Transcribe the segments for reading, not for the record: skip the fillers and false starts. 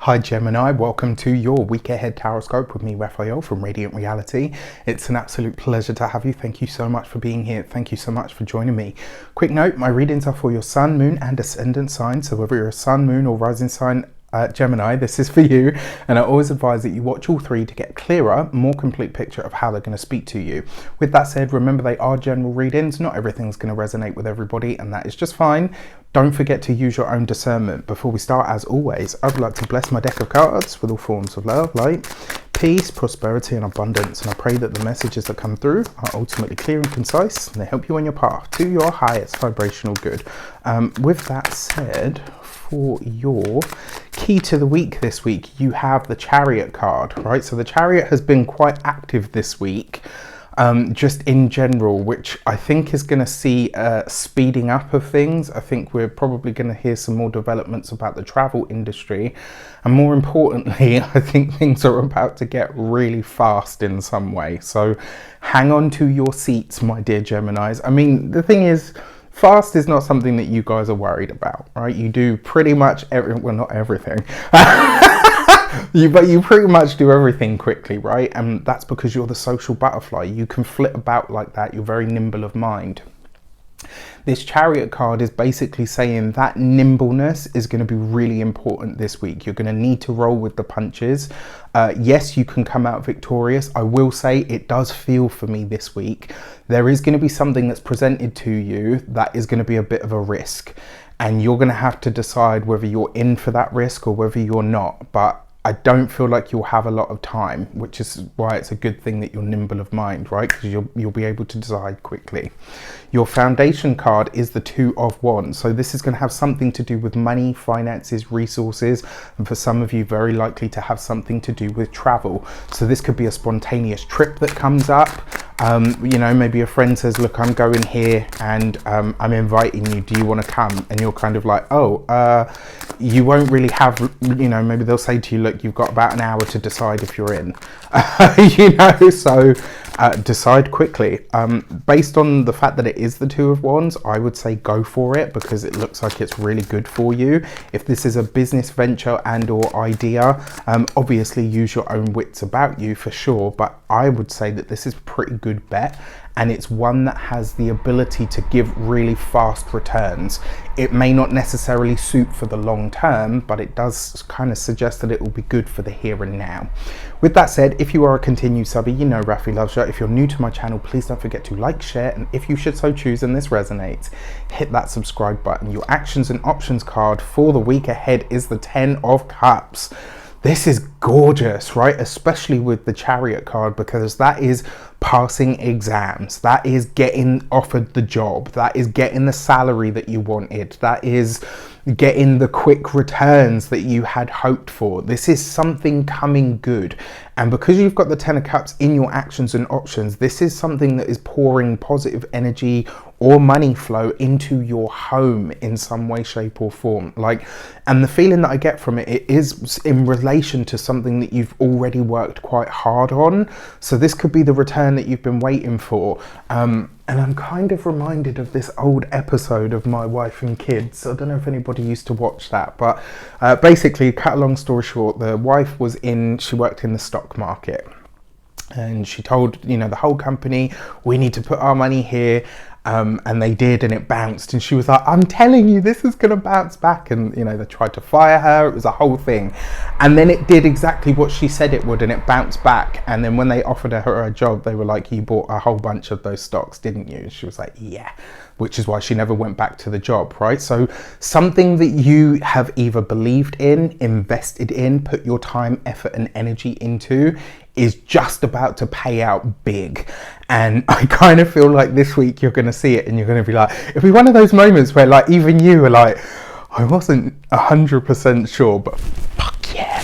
Hi Gemini, welcome to your week ahead taroscope with me, Raphael from Reydiant Reality. It's an absolute pleasure to have you. Thank you so much for being here. Thank you so much for joining me. Quick note, my readings are for your sun, moon and ascendant sign. So whether you're a sun, moon or rising sign Gemini, this is for you, and I always advise that you watch all three to get a clearer, more complete picture of how they're going to speak to you. With that said, remember they are general readings. Not everything's going to resonate with everybody, and that is just fine. Don't forget to use your own discernment. Before we start, as always, I would like to bless my deck of cards with all forms of love, light, peace, prosperity and abundance, and I pray that the messages that come through are ultimately clear and concise, and they help you on your path to your highest vibrational good. With that said, for your key to the week this week, you have the Chariot card, right? So the Chariot has been quite active this week, just in general, which I think is going to see speeding up of things. I think we're probably going to hear some more developments about the travel industry, and more importantly, I think things are about to get really fast in some way. So hang on to your seats, my dear Geminis. I mean, the thing is, fast is not something that you guys are worried about, right? You do pretty much well, not everything, but you pretty much do everything quickly, right? And that's because you're the social butterfly. You can flit about like that. You're very nimble of mind. This Chariot card is basically saying that nimbleness is going to be really important this week. You're going to need to roll with the punches. Yes, you can come out victorious. I will say it does feel for me this week, there is going to be something that's presented to you that is going to be a bit of a risk. And you're going to have to decide whether you're in for that risk or whether you're not. But I don't feel like you'll have a lot of time, which is why it's a good thing that you're nimble of mind, right? Because you'll be able to decide quickly. Your foundation card is the Two of Wands. So this is going to have something to do with money, finances, resources, and for some of you, very likely to have something to do with travel. So this could be a spontaneous trip that comes up. You know, maybe a friend says, look, I'm going here and I'm inviting you. Do you want to come? And you're kind of like, oh, you won't really have, you know, maybe they'll say to you, look, you've got about an hour to decide if you're in, you know, so decide quickly. Based on the fact that it is the Two of Wands, I would say go for it because it looks like it's really good for you. If this is a business venture and or idea, obviously use your own wits about you for sure, but I would say that this is a pretty good bet, and it's one that has the ability to give really fast returns. It may not necessarily suit for the long term, but it does kind of suggest that it will be good for the here and now. With that said, if you are a continued subby, you know Rafi loves you. If you're new to my channel, please don't forget to like, share, and if you should so choose and this resonates, hit that subscribe button. Your actions and options card for the week ahead is the Ten of Cups. This is gorgeous, right? Especially with the Chariot card, because that is passing exams, that is getting offered the job, that is getting the salary that you wanted, that is getting the quick returns that you had hoped for. This is something coming good. And because you've got the Ten of Cups in your actions and options, this is something that is pouring positive energy or money flow into your home in some way, shape or form. Like, and the feeling that I get from it, it is in relation to something that you've already worked quite hard on. So this could be the return that you've been waiting for. And I'm kind of reminded of this old episode of My Wife and Kids. I don't know if anybody used to watch that, but basically, cut a long story short, the wife she worked in the stock market. And she told, you know, the whole company, we need to put our money here. And they did, and it bounced. And she was like, I'm telling you, this is going to bounce back. And, you know, they tried to fire her. It was a whole thing. And then it did exactly what she said it would, and it bounced back. And then when they offered her a job, they were like, you bought a whole bunch of those stocks, didn't you? And she was like, yeah, which is why she never went back to the job, right? So something that you have either believed in, invested in, put your time, effort and energy into is just about to pay out big. And I kind of feel like this week you're going to see it, and you're going to be like, it'll be one of those moments where like even you are like, I wasn't 100% sure, but fuck yeah.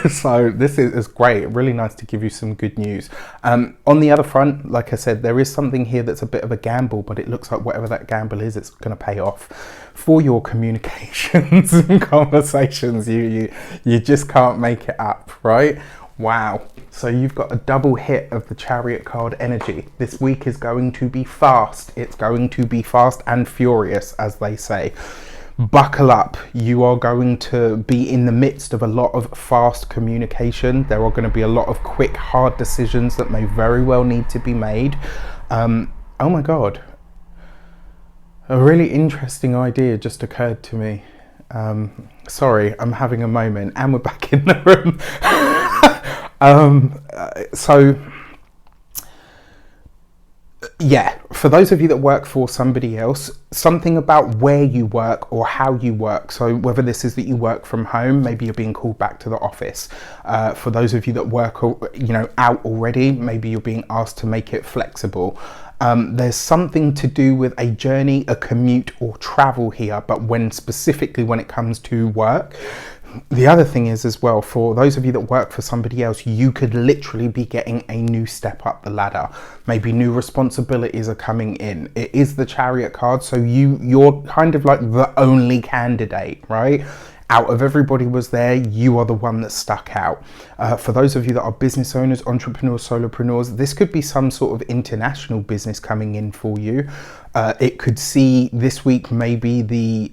So this is great. Really nice to give you some good news. On the other front, like I said, there is something here that's a bit of a gamble, but it looks like whatever that gamble is, it's going to pay off for your communications and conversations. You just can't make it up, right? Wow. So you've got a double hit of the Chariot card energy. This week is going to be fast. It's going to be fast and furious, as they say. buckle up. You are going to be in the midst of a lot of fast communication. There are going to be a lot of quick, hard decisions that may very well need to be made. Oh my God. A really interesting idea just occurred to me. Sorry, I'm having a moment, and we're back in the room. So yeah, for those of you that work for somebody else, something about where you work or how you work. So whether this is that you work from home, maybe you're being called back to the office. For those of you that work, out already, maybe you're being asked to make it flexible. There's something to do with a journey, a commute or travel here, but specifically when it comes to work. The other thing is as well, for those of you that work for somebody else, you could literally be getting a new step up the ladder. Maybe new responsibilities are coming in. It is the Chariot card, so you're kind of like the only candidate, right? Out of everybody was there, you are the one that stuck out. For those of you that are business owners, entrepreneurs, solopreneurs, this could be some sort of international business coming in for you. It could see this week maybe the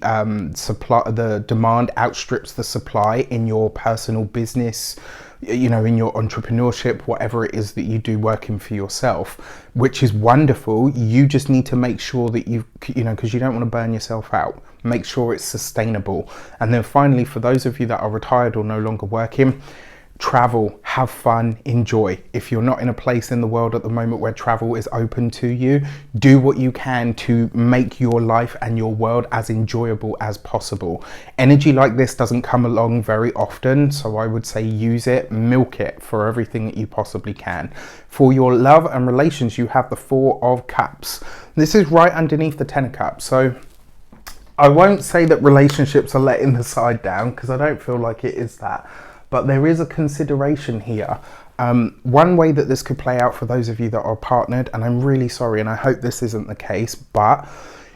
demand outstrips the supply in your personal business, in your entrepreneurship, whatever it is that you do working for yourself, which is wonderful. You just need to make sure that because you don't want to burn yourself out. Make sure it's sustainable. And then finally, for those of you that are retired or no longer working, travel, have fun, enjoy. If you're not in a place in the world at the moment where travel is open to you, do what you can to make your life and your world as enjoyable as possible. Energy like this doesn't come along very often, so I would say use it, milk it for everything that you possibly can. For your love and relations, you have the Four of Cups. This is right underneath the Ten of Cups. So I won't say that relationships are letting the side down, because I don't feel like it is that. But there is a consideration here. One way that this could play out for those of you that are partnered, and I'm really sorry, and I hope this isn't the case, but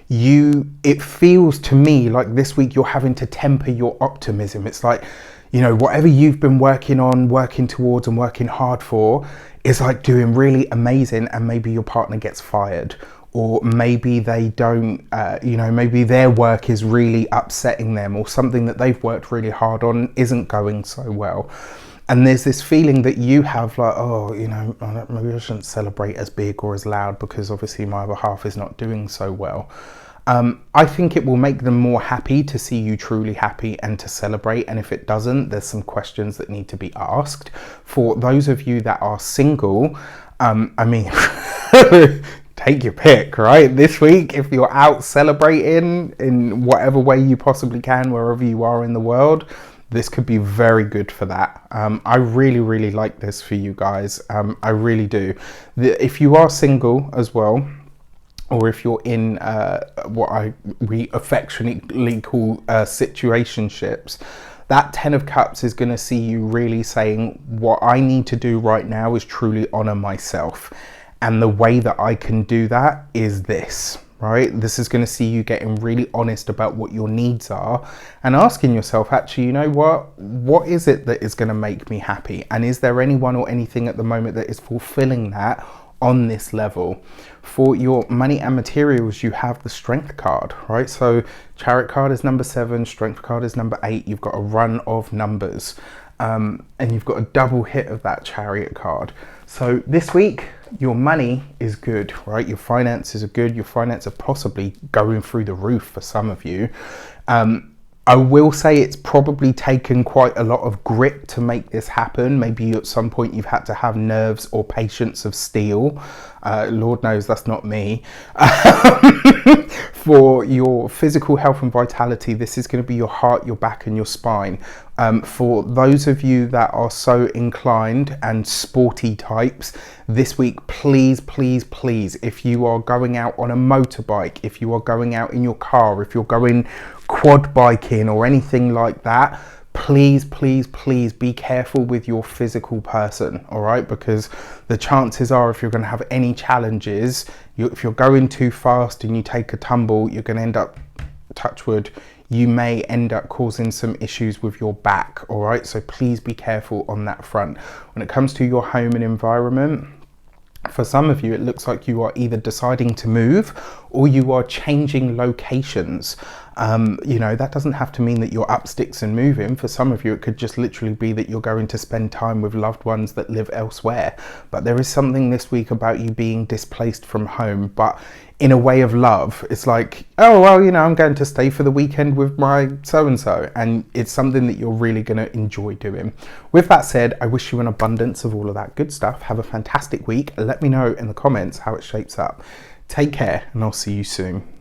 it feels to me like this week you're having to temper your optimism. It's like, whatever you've been working on, working towards and working hard for is like doing really amazing, and maybe your partner gets fired. Or maybe they don't, maybe their work is really upsetting them, or something that they've worked really hard on isn't going so well. And there's this feeling that you have like, maybe I shouldn't celebrate as big or as loud because obviously my other half is not doing so well. I think it will make them more happy to see you truly happy and to celebrate. And if it doesn't, there's some questions that need to be asked. For those of you that are single, take your pick, right? This week, if you're out celebrating in whatever way you possibly can, wherever you are in the world, this could be very good for that. I really, really like this for you guys. I really do. If you are single as well, or if you're in what we affectionately call situationships, that Ten of Cups is going to see you really saying, what I need to do right now is truly honor myself. And the way that I can do that is this, right? This is going to see you getting really honest about what your needs are and asking yourself, actually, what is it that is going to make me happy? And is there anyone or anything at the moment that is fulfilling that on this level? For your money and materials, you have the Strength card, right? So Chariot card is number 7, Strength card is number 8. You've got a run of numbers, and you've got a double hit of that Chariot card. So this week, your money is good, right? Your finances are good. Your finances are possibly going through the roof for some of you. I will say it's probably taken quite a lot of grit to make this happen. Maybe at some point you've had to have nerves or patience of steel. Lord knows that's not me. For your physical health and vitality, this is going to be your heart, your back and your spine. For those of you that are so inclined and sporty types, this week, please, please, please, if you are going out on a motorbike, if you are going out in your car, if you're going quad biking or anything like that, please, please, please be careful with your physical person, all right? Because the chances are, if you're going to have any challenges, if you're going too fast and you take a tumble, you're going to end up, touch wood, you may end up causing some issues with your back, all right? So please be careful on that front. When it comes to your home and environment, for some of you, it looks like you are either deciding to move or you are changing locations. You know, that doesn't have to mean that you're up sticks and moving. For some of you, it could just literally be that you're going to spend time with loved ones that live elsewhere. But there is something this week about you being displaced from home, but in a way of love. It's like, oh, well, you know, I'm going to stay for the weekend with my so-and-so, and it's something that you're really going to enjoy doing. With that said, I wish you an abundance of all of that good stuff. Have a fantastic week. Let me know in the comments how it shapes up. Take care, and I'll see you soon.